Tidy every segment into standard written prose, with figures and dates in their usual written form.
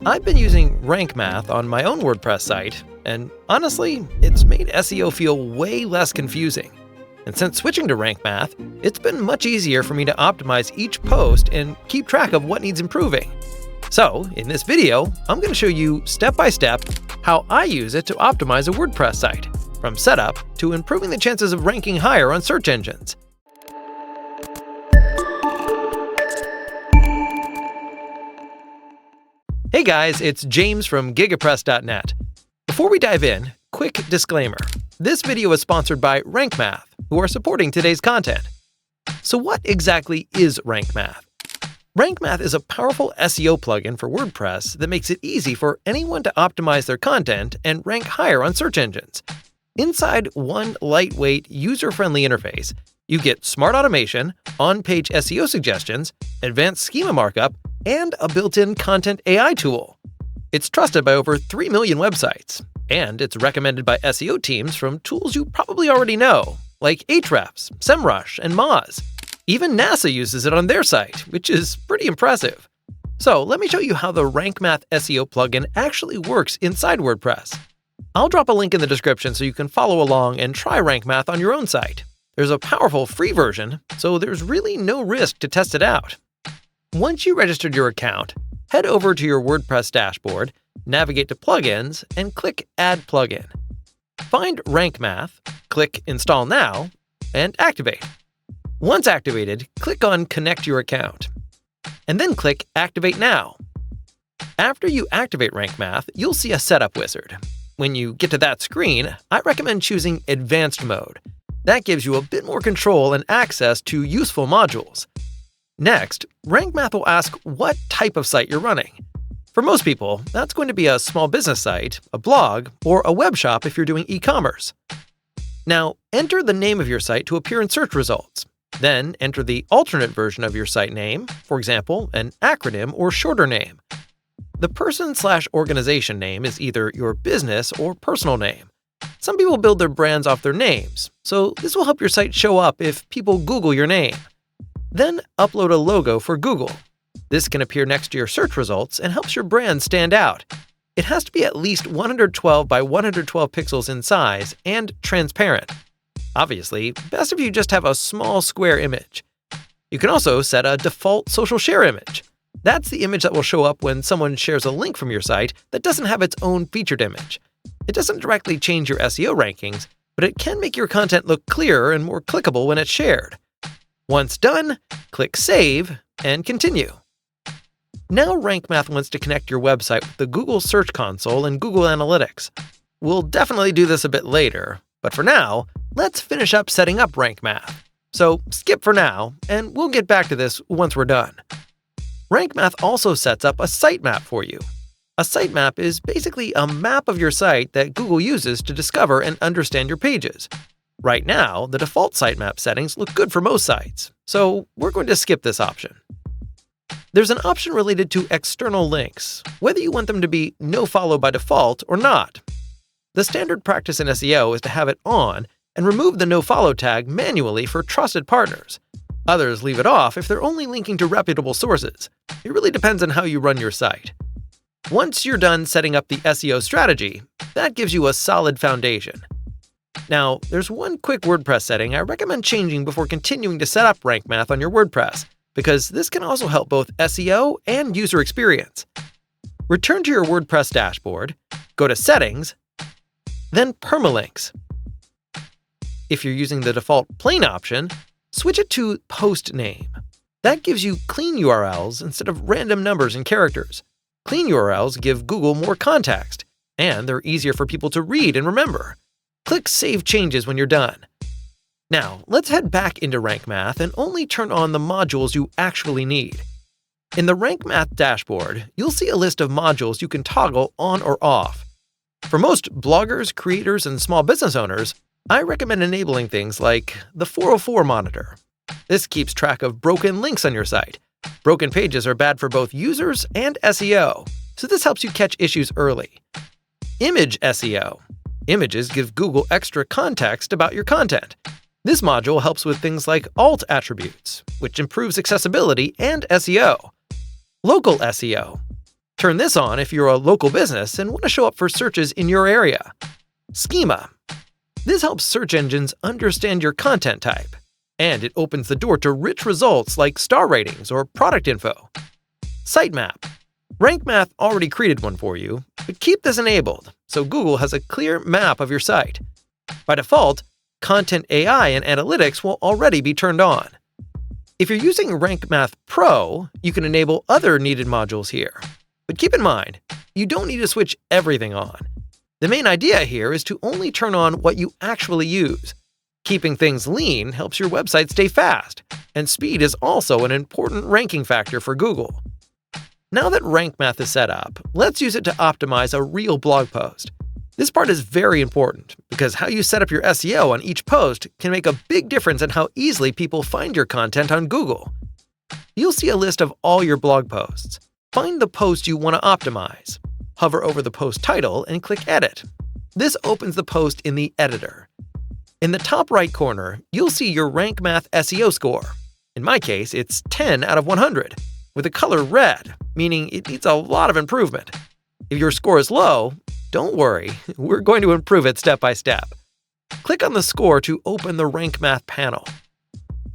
I've been using Rank Math on my own WordPress site, and honestly, it's made SEO feel way less confusing. And since switching to Rank Math, it's been much easier for me to optimize each post and keep track of what needs improving. So, in this video, I'm going to show you step by step how I use it to optimize a WordPress site, from setup to improving the chances of ranking higher on search engines. Hey guys, it's James from gigapress.net. Before we dive in, quick disclaimer. This video is sponsored by Rank Math, who are supporting today's content. So what exactly is Rank Math? Rank Math is a powerful SEO plugin for WordPress that makes it easy for anyone to optimize their content and rank higher on search engines. Inside one lightweight, user-friendly interface, you get smart automation, on-page SEO suggestions, advanced schema markup, and a built-in content AI tool. It's trusted by over 3 million websites, and it's recommended by SEO teams from tools you probably already know, like Ahrefs, SEMrush, and Moz. Even NASA uses it on their site, which is pretty impressive. So let me show you how the Rank Math SEO plugin actually works inside WordPress. I'll drop a link in the description so you can follow along and try Rank Math on your own site. There's a powerful free version, so there's really no risk to test it out. Once you registered your account, head over to your WordPress dashboard, navigate to Plugins, and click Add Plugin. Find Rank Math, click Install Now, and activate. Once activated, click on Connect Your Account, and then click Activate Now. After you activate Rank Math, you'll see a setup wizard. When you get to that screen, I recommend choosing Advanced Mode. That gives you a bit more control and access to useful modules. Next, Rank Math will ask what type of site you're running. For most people, that's going to be a small business site, a blog, or a web shop if you're doing e-commerce. Now, enter the name of your site to appear in search results. Then enter the alternate version of your site name, for example, an acronym or shorter name. The person/organization name is either your business or personal name. Some people build their brands off their names, so this will help your site show up if people Google your name. Then upload a logo for Google. This can appear next to your search results and helps your brand stand out. It has to be at least 112 by 112 pixels in size and transparent. Obviously, best if you just have a small square image. You can also set a default social share image. That's the image that will show up when someone shares a link from your site that doesn't have its own featured image. It doesn't directly change your SEO rankings, but it can make your content look clearer and more clickable when it's shared. Once done, click Save and Continue. Now Rank Math wants to connect your website with the Google Search Console and Google Analytics. We'll definitely do this a bit later, but for now, let's finish up setting up Rank Math. So skip for now, and we'll get back to this once we're done. Rank Math also sets up a sitemap for you. A sitemap is basically a map of your site that Google uses to discover and understand your pages. Right now, the default sitemap settings look good for most sites, so we're going to skip this option. There's an option related to external links, whether you want them to be nofollow by default or not. The standard practice in SEO is to have it on and remove the nofollow tag manually for trusted partners. Others leave it off if they're only linking to reputable sources. It really depends on how you run your site. Once you're done setting up the SEO strategy, that gives you a solid foundation. Now, there's one quick WordPress setting I recommend changing before continuing to set up Rank Math on your WordPress, because this can also help both SEO and user experience. Return to your WordPress dashboard, go to Settings, then Permalinks. If you're using the default plain option, switch it to Post Name. That gives you clean URLs instead of random numbers and characters. Clean URLs give Google more context, and they're easier for people to read and remember. Click Save Changes when you're done. Now, let's head back into Rank Math and only turn on the modules you actually need. In the Rank Math dashboard, you'll see a list of modules you can toggle on or off. For most bloggers, creators, and small business owners, I recommend enabling things like the 404 monitor. This keeps track of broken links on your site. Broken pages are bad for both users and SEO, so this helps you catch issues early. Image SEO. Images give Google extra context about your content. This module helps with things like alt attributes, which improves accessibility and SEO. Local SEO. Turn this on if you're a local business and want to show up for searches in your area. Schema. This helps search engines understand your content type, and it opens the door to rich results like star ratings or product info. Sitemap. Rank Math already created one for you, but keep this enabled so Google has a clear map of your site. By default, Content AI and Analytics will already be turned on. If you're using Rank Math Pro, you can enable other needed modules here. But keep in mind, you don't need to switch everything on. The main idea here is to only turn on what you actually use. Keeping things lean helps your website stay fast, and speed is also an important ranking factor for Google. Now that Rank Math is set up, let's use it to optimize a real blog post. This part is very important because how you set up your SEO on each post can make a big difference in how easily people find your content on Google. You'll see a list of all your blog posts. Find the post you want to optimize. Hover over the post title and click Edit. This opens the post in the editor. In the top right corner, you'll see your Rank Math SEO score. In my case, it's 10 out of 100, with the color red, meaning it needs a lot of improvement. If your score is low, don't worry, we're going to improve it step by step. Click on the score to open the Rank Math panel.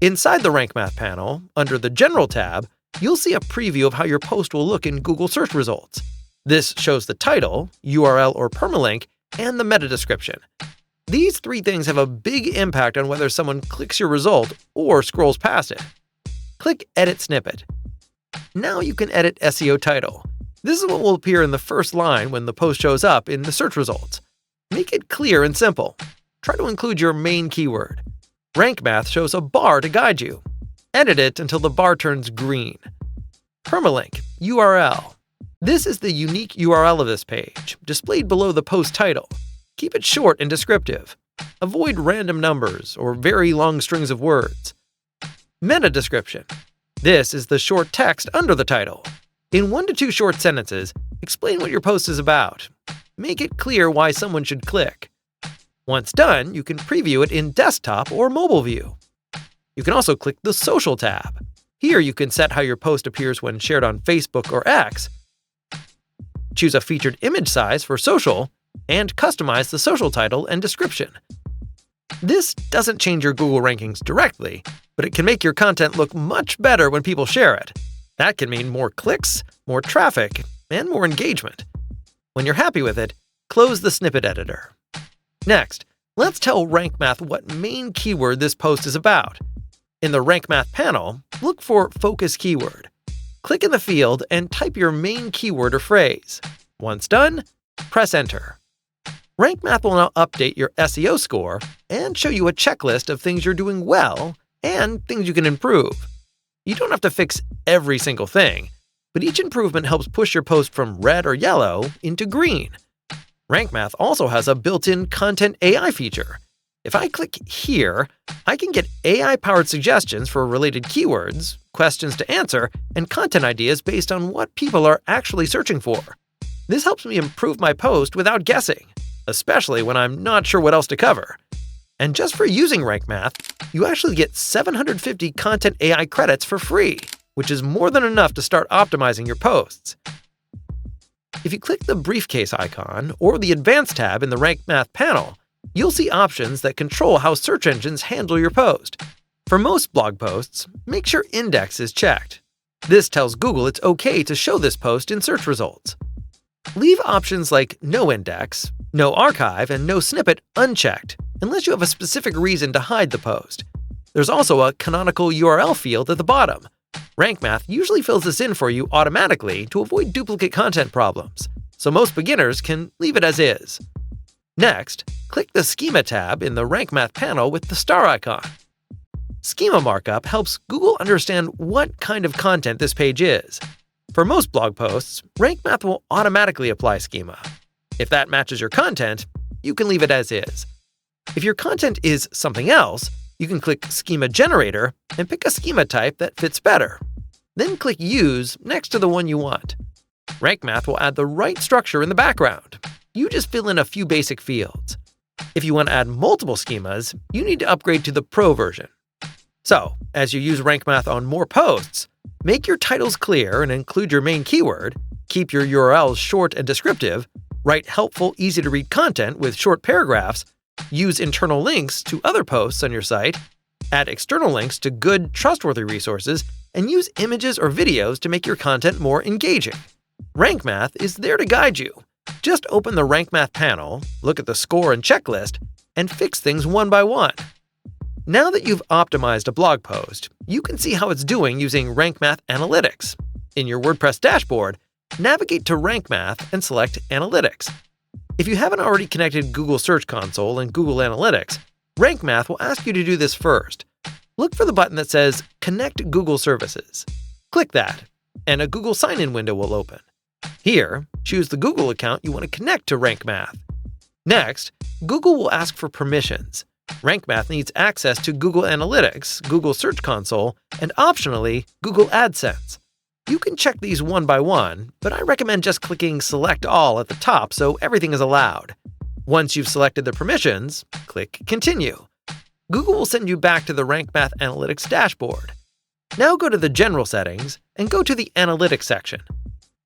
Inside the Rank Math panel, under the General tab, you'll see a preview of how your post will look in Google search results. This shows the title, URL or permalink, and the meta description. These three things have a big impact on whether someone clicks your result or scrolls past it. Click Edit Snippet. Now you can edit SEO title. This is what will appear in the first line when the post shows up in the search results. Make it clear and simple. Try to include your main keyword. Rank Math shows a bar to guide you. Edit it until the bar turns green. Permalink, URL. This is the unique URL of this page, displayed below the post title. Keep it short and descriptive. Avoid random numbers or very long strings of words. Meta description. This is the short text under the title. In 1 to 2 short sentences, explain what your post is about. Make it clear why someone should click. Once done, you can preview it in desktop or mobile view. You can also click the Social tab. Here you can set how your post appears when shared on Facebook or X, choose a featured image size for social, and customize the social title and description. This doesn't change your Google rankings directly, but it can make your content look much better when people share it. That can mean more clicks, more traffic, and more engagement. When you're happy with it, close the snippet editor. Next, let's tell Rank Math what main keyword this post is about. In the Rank Math panel, look for Focus Keyword. Click in the field and type your main keyword or phrase. Once done, press Enter. Rank Math will now update your SEO score and show you a checklist of things you're doing well and things you can improve. You don't have to fix every single thing, but each improvement helps push your post from red or yellow into green. Rank Math also has a built-in Content AI feature. If I click here, I can get AI-powered suggestions for related keywords, questions to answer, and content ideas based on what people are actually searching for. This helps me improve my post without guessing, especially when I'm not sure what else to cover. And just for using Rank Math, you actually get 750 Content AI credits for free, which is more than enough to start optimizing your posts. If you click the briefcase icon or the Advanced tab in the Rank Math panel, you'll see options that control how search engines handle your post. For most blog posts, make sure Index is checked. This tells Google it's okay to show this post in search results. Leave options like No Index, No Archive, and No Snippet unchecked, unless you have a specific reason to hide the post. There's also a canonical URL field at the bottom. Rank Math usually fills this in for you automatically to avoid duplicate content problems, so most beginners can leave it as is. Next, click the Schema tab in the Rank Math panel with the star icon. Schema Markup helps Google understand what kind of content this page is. For most blog posts, Rank Math will automatically apply schema. If that matches your content, you can leave it as is. If your content is something else, you can click Schema Generator and pick a schema type that fits better. Then click Use next to the one you want. Rank Math will add the right structure in the background. You just fill in a few basic fields. If you want to add multiple schemas, you need to upgrade to the Pro version. So, as you use Rank Math on more posts, make your titles clear and include your main keyword, keep your URLs short and descriptive, write helpful, easy-to-read content with short paragraphs, use internal links to other posts on your site, add external links to good, trustworthy resources, and use images or videos to make your content more engaging. Rank Math is there to guide you. Just open the Rank Math panel, look at the score and checklist, and fix things one by one. Now that you've optimized a blog post, you can see how it's doing using Rank Math Analytics. In your WordPress dashboard, navigate to Rank Math and select Analytics. If you haven't already connected Google Search Console and Google Analytics, Rank Math will ask you to do this first. Look for the button that says Connect Google Services. Click that, and a Google sign-in window will open. Here, choose the Google account you want to connect to Rank Math. Next, Google will ask for permissions. Rank Math needs access to Google Analytics, Google Search Console, and optionally, Google AdSense. You can check these one by one, but I recommend just clicking Select All at the top so everything is allowed. Once you've selected the permissions, click Continue. Google will send you back to the Rank Math Analytics dashboard. Now go to the General Settings and go to the Analytics section.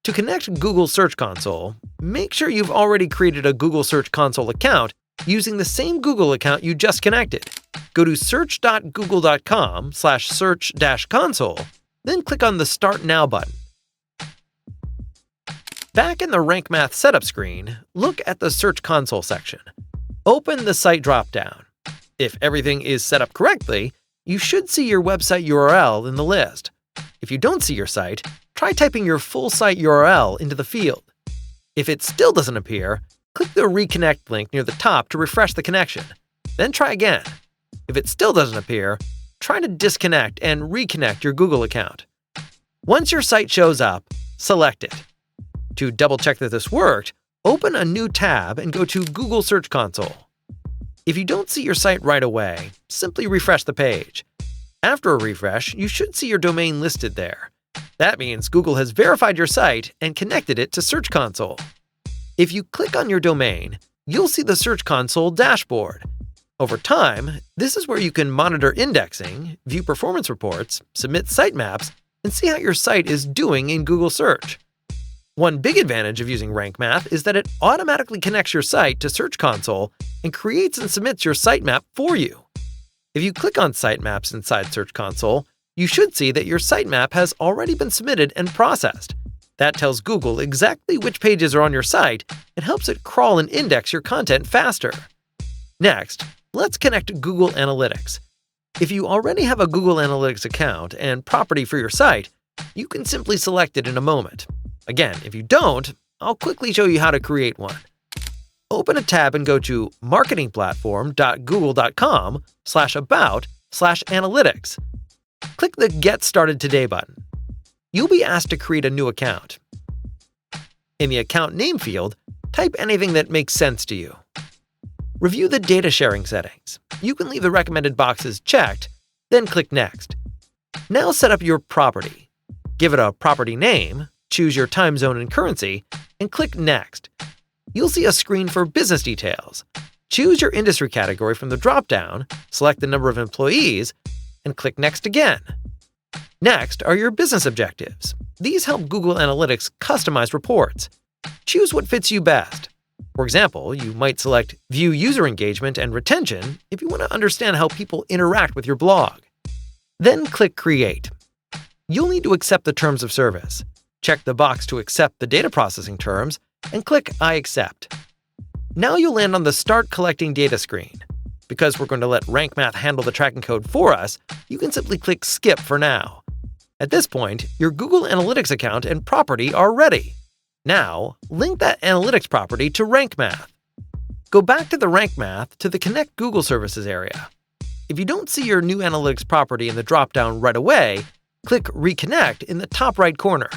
To connect Google Search Console, make sure you've already created a Google Search Console account using the same Google account you just connected. Go to search.google.com/search-console, then click on the Start Now button. Back in the Rank Math setup screen, look at the Search Console section. Open the Site dropdown. If everything is set up correctly, you should see your website URL in the list. If you don't see your site, try typing your full site URL into the field. If it still doesn't appear, click the Reconnect link near the top to refresh the connection. Then try again. If it still doesn't appear, try to disconnect and reconnect your Google account. Once your site shows up, select it. To double-check that this worked, open a new tab and go to Google Search Console. If you don't see your site right away, simply refresh the page. After a refresh, you should see your domain listed there. That means Google has verified your site and connected it to Search Console. If you click on your domain, you'll see the Search Console dashboard. Over time, this is where you can monitor indexing, view performance reports, submit sitemaps, and see how your site is doing in Google Search. One big advantage of using Rank Math is that it automatically connects your site to Search Console and creates and submits your sitemap for you. If you click on Sitemaps inside Search Console, you should see that your sitemap has already been submitted and processed. That tells Google exactly which pages are on your site and helps it crawl and index your content faster. Next, let's connect Google Analytics. If you already have a Google Analytics account and property for your site, you can simply select it in a moment. Again, if you don't, I'll quickly show you how to create one. Open a tab and go to marketingplatform.google.com/about/analytics. Click the Get Started Today button. You'll be asked to create a new account. In the account name field, type anything that makes sense to you. Review the data sharing settings. You can leave the recommended boxes checked, then click Next. Now set up your property. Give it a property name, choose your time zone and currency, and click Next. You'll see a screen for business details. Choose your industry category from the drop-down, select the number of employees, and click Next again. Next are your business objectives. These help Google Analytics customize reports. Choose what fits you best. For example, you might select View User Engagement and Retention if you want to understand how people interact with your blog. Then click Create. You'll need to accept the terms of service. Check the box to accept the data processing terms and click I accept. Now you'll land on the Start Collecting Data screen. Because we're going to let Rank Math handle the tracking code for us, you can simply click Skip for now. At this point, your Google Analytics account and property are ready. Now, link that analytics property to Rank Math. Go back to the Rank Math to the Connect Google Services area. If you don't see your new analytics property in the drop-down right away, click Reconnect in the top right corner.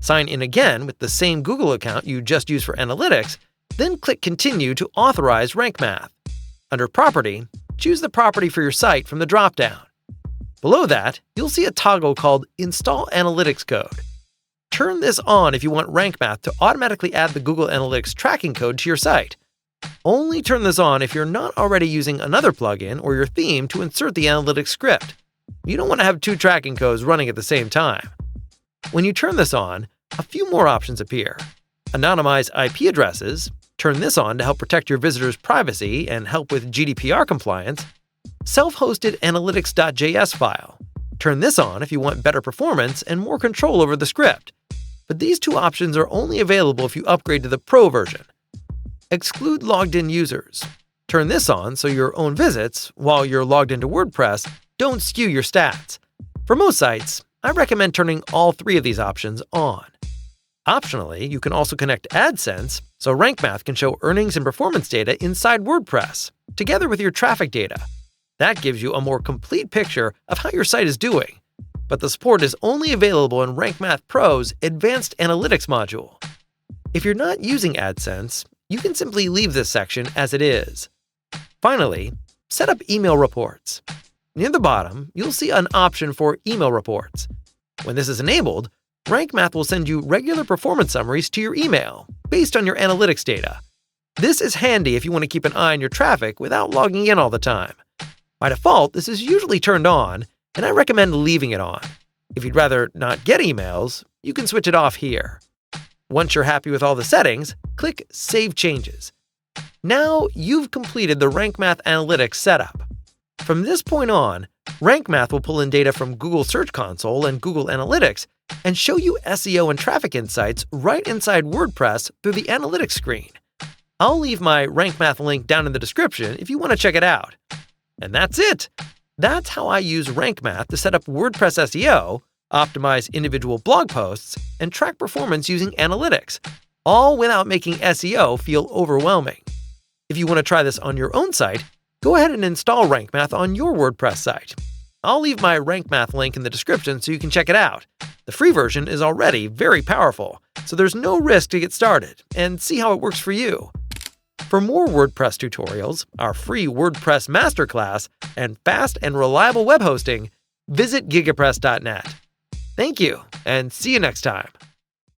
Sign in again with the same Google account you just used for analytics, then click Continue to authorize Rank Math. Under Property, choose the property for your site from the drop-down. Below that, you'll see a toggle called Install Analytics Code. Turn this on if you want Rank Math to automatically add the Google Analytics tracking code to your site. Only turn this on if you're not already using another plugin or your theme to insert the analytics script. You don't want to have two tracking codes running at the same time. When you turn this on, a few more options appear. Anonymize IP addresses. Turn this on to help protect your visitors' privacy and help with GDPR compliance. Self-hosted analytics.js file. Turn this on if you want better performance and more control over the script. But these two options are only available if you upgrade to the Pro version. Exclude logged-in users. Turn this on so your own visits, while you're logged into WordPress, don't skew your stats. For most sites, I recommend turning all three of these options on. Optionally, you can also connect AdSense so Rank Math can show earnings and performance data inside WordPress, together with your traffic data. That gives you a more complete picture of how your site is doing. But the support is only available in Rank Math Pro's Advanced Analytics module. If you're not using AdSense, you can simply leave this section as it is. Finally, set up email reports. Near the bottom, you'll see an option for email reports. When this is enabled, Rank Math will send you regular performance summaries to your email, based on your analytics data. This is handy if you want to keep an eye on your traffic without logging in all the time. By default, this is usually turned on, and I recommend leaving it on. If you'd rather not get emails, you can switch it off here. Once you're happy with all the settings, click Save Changes. Now you've completed the Rank Math Analytics setup. From this point on, Rank Math will pull in data from Google Search Console and Google Analytics and show you SEO and traffic insights right inside WordPress through the Analytics screen. I'll leave my Rank Math link down in the description if you want to check it out. And that's it! That's how I use Rank Math to set up WordPress SEO, optimize individual blog posts, and track performance using analytics, all without making SEO feel overwhelming. If you want to try this on your own site, go ahead and install Rank Math on your WordPress site. I'll leave my Rank Math link in the description so you can check it out. The free version is already very powerful, so there's no risk to get started and see how it works for you. For more WordPress tutorials, our free WordPress masterclass, and fast and reliable web hosting, visit gigapress.net. Thank you, and see you next time.